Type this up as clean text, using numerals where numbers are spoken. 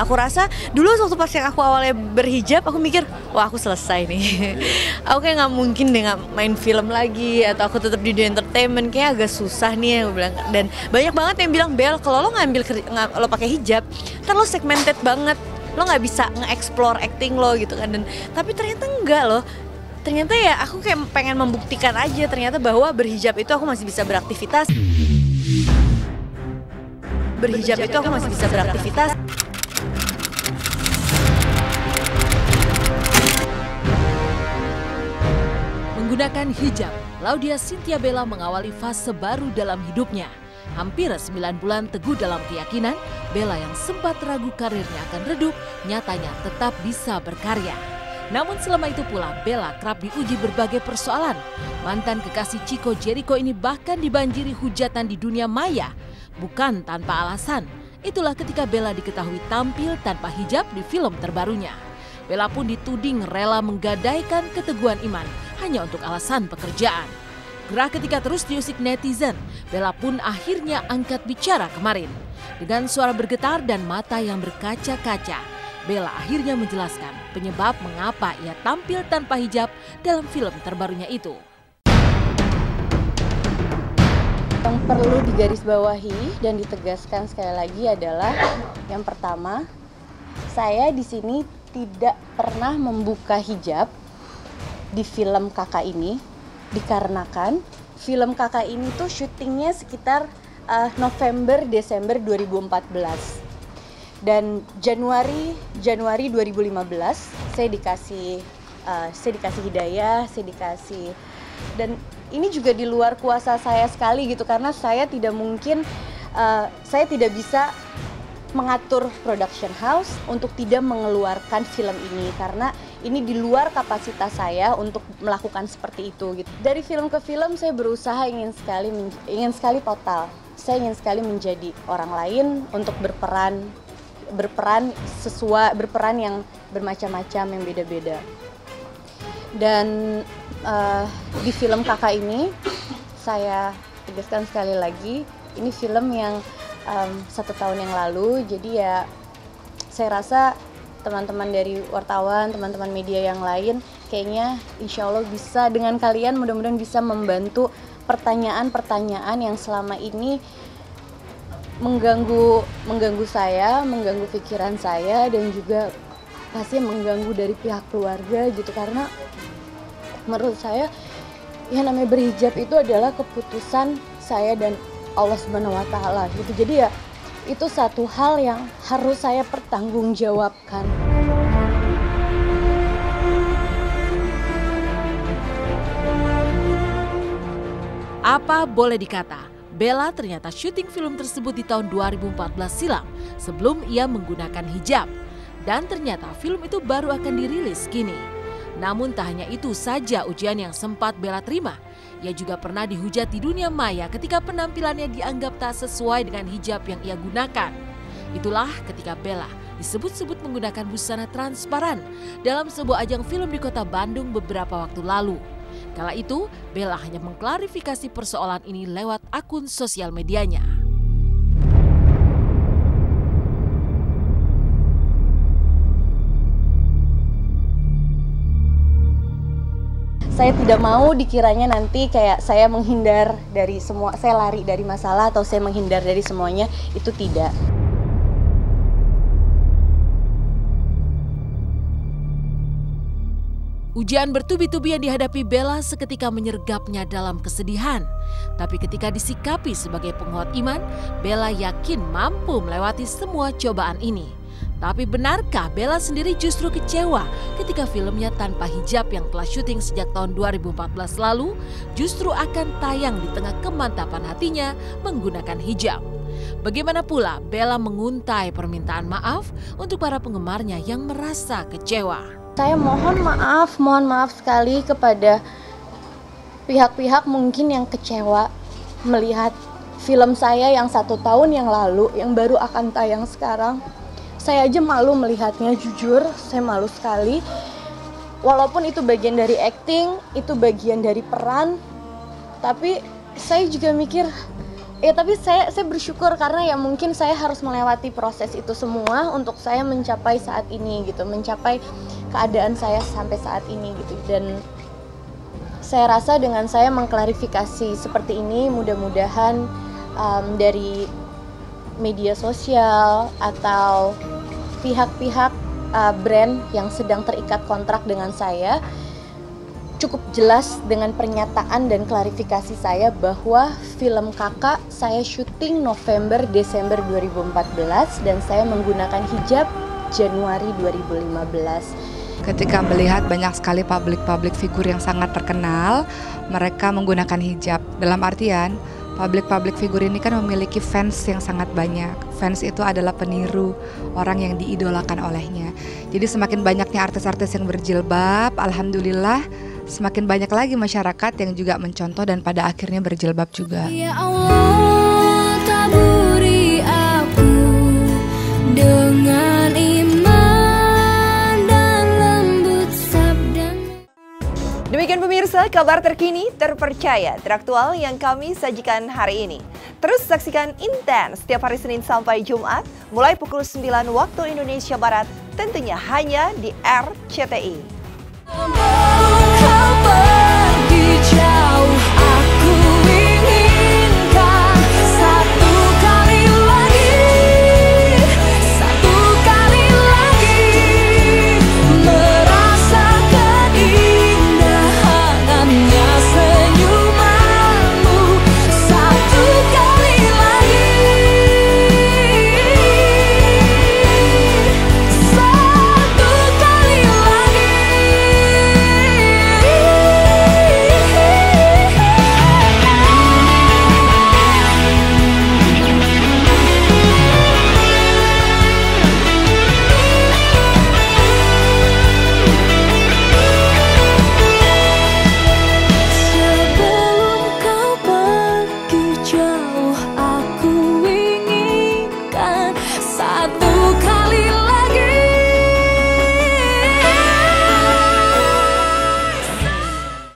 Aku rasa dulu waktu pas yang aku awalnya berhijab, aku mikir, wah aku selesai nih. Aku kayak nggak mungkin deh nggak main film lagi, atau aku tetap di dunia entertainment, kayak agak susah nih aku bilang. Dan banyak banget yang bilang, Bel, kalau lo lo pakai hijab, ntar lo segmented banget, lo nggak bisa nge-explore acting lo gitu kan. Dan tapi ternyata enggak loh. Ternyata ya aku kayak pengen membuktikan aja ternyata bahwa berhijab itu aku masih bisa beraktivitas. Berhijab itu aku masih bisa beraktivitas. Menggunakan hijab, Laudya Cynthia Bella mengawali fase baru dalam hidupnya. Hampir 9 bulan teguh dalam keyakinan, Bella yang sempat ragu karirnya akan redup, nyatanya tetap bisa berkarya. Namun selama itu pula, Bella kerap diuji berbagai persoalan. Mantan kekasih Chico Jericho ini bahkan dibanjiri hujatan di dunia maya, bukan tanpa alasan. Itulah ketika Bella diketahui tampil tanpa hijab di film terbarunya. Bella pun dituding rela menggadaikan keteguhan iman hanya untuk alasan pekerjaan. Gerah ketika terus diusik netizen, Bella pun akhirnya angkat bicara kemarin. Dengan suara bergetar dan mata yang berkaca-kaca, Bella akhirnya menjelaskan penyebab mengapa ia tampil tanpa hijab dalam film terbarunya itu. Yang perlu digarisbawahi dan ditegaskan sekali lagi adalah yang pertama, saya di sini tidak pernah membuka hijab di film Kakak ini dikarenakan film Kakak ini tuh syutingnya sekitar November Desember 2014 dan Januari 2015 saya dikasih hidayah, dan ini juga di luar kuasa saya sekali gitu karena saya tidak mungkin saya tidak bisa mengatur production house untuk tidak mengeluarkan film ini karena ini di luar kapasitas saya untuk melakukan seperti itu gitu. Dari film ke film saya berusaha ingin sekali total. Saya ingin sekali menjadi orang lain untuk berperan yang bermacam-macam, yang beda-beda. Dan di film Kakak ini saya tegaskan sekali lagi, ini film yang 1 tahun yang lalu, jadi ya saya rasa teman-teman dari wartawan, teman-teman media yang lain kayaknya insya Allah bisa dengan kalian mudah-mudahan bisa membantu pertanyaan-pertanyaan yang selama ini mengganggu saya, mengganggu pikiran saya dan juga pasti mengganggu dari pihak keluarga gitu karena menurut saya yang namanya berhijab itu adalah keputusan saya dan Allah Subhanahu wa Ta'ala gitu. Jadi ya itu satu hal yang harus saya pertanggungjawabkan. Apa boleh dikata, Bella ternyata syuting film tersebut di tahun 2014 silam sebelum ia menggunakan hijab. Dan ternyata film itu baru akan dirilis kini. Namun tak hanya itu saja ujian yang sempat Bella terima. Ia juga pernah dihujat di dunia maya ketika penampilannya dianggap tak sesuai dengan hijab yang ia gunakan. Itulah ketika Bella disebut-sebut menggunakan busana transparan dalam sebuah ajang film di kota Bandung beberapa waktu lalu. Kala itu, Bella hanya mengklarifikasi persoalan ini lewat akun sosial medianya. Saya tidak mau dikiranya nanti kayak saya menghindar dari semua, saya lari dari masalah atau saya menghindar dari semuanya, itu tidak. Ujian bertubi-tubi yang dihadapi Bella seketika menyergapnya dalam kesedihan. Tapi ketika disikapi sebagai penguat iman, Bella yakin mampu melewati semua cobaan ini. Tapi benarkah Bella sendiri justru kecewa ketika filmnya tanpa hijab yang telah syuting sejak tahun 2014 lalu justru akan tayang di tengah kemantapan hatinya menggunakan hijab? Bagaimana pula Bella menguntai permintaan maaf untuk para penggemarnya yang merasa kecewa? Saya mohon maaf sekali kepada pihak-pihak mungkin yang kecewa melihat film saya yang 1 tahun yang lalu yang baru akan tayang sekarang. Saya aja malu melihatnya, jujur saya malu sekali. Walaupun itu bagian dari acting, itu bagian dari peran, tapi saya juga mikir Ya tapi saya bersyukur karena ya mungkin saya harus melewati proses itu semua untuk saya mencapai saat ini gitu, mencapai keadaan saya sampai saat ini gitu. Dan saya rasa dengan saya mengklarifikasi seperti ini, mudah-mudahan dari media sosial atau pihak-pihak brand yang sedang terikat kontrak dengan saya cukup jelas dengan pernyataan dan klarifikasi saya bahwa film Kakak saya syuting November Desember 2014 dan saya menggunakan hijab Januari 2015. Ketika melihat banyak sekali public figur yang sangat terkenal, mereka menggunakan hijab. Dalam artian, public figur ini kan memiliki fans yang sangat banyak. Fans itu adalah peniru, orang yang diidolakan olehnya. Jadi semakin banyaknya artis-artis yang berjilbab, alhamdulillah semakin banyak lagi masyarakat yang juga mencontoh dan pada akhirnya berjilbab juga. Ya Allah, taburi aku dengan iman dan lembut sabdamu. Demikian pemirsa, kabar terkini, terpercaya, teraktual yang kami sajikan hari ini. Terus saksikan Intens setiap hari Senin sampai Jumat, mulai pukul 9 waktu Indonesia Barat, tentunya hanya di RCTI.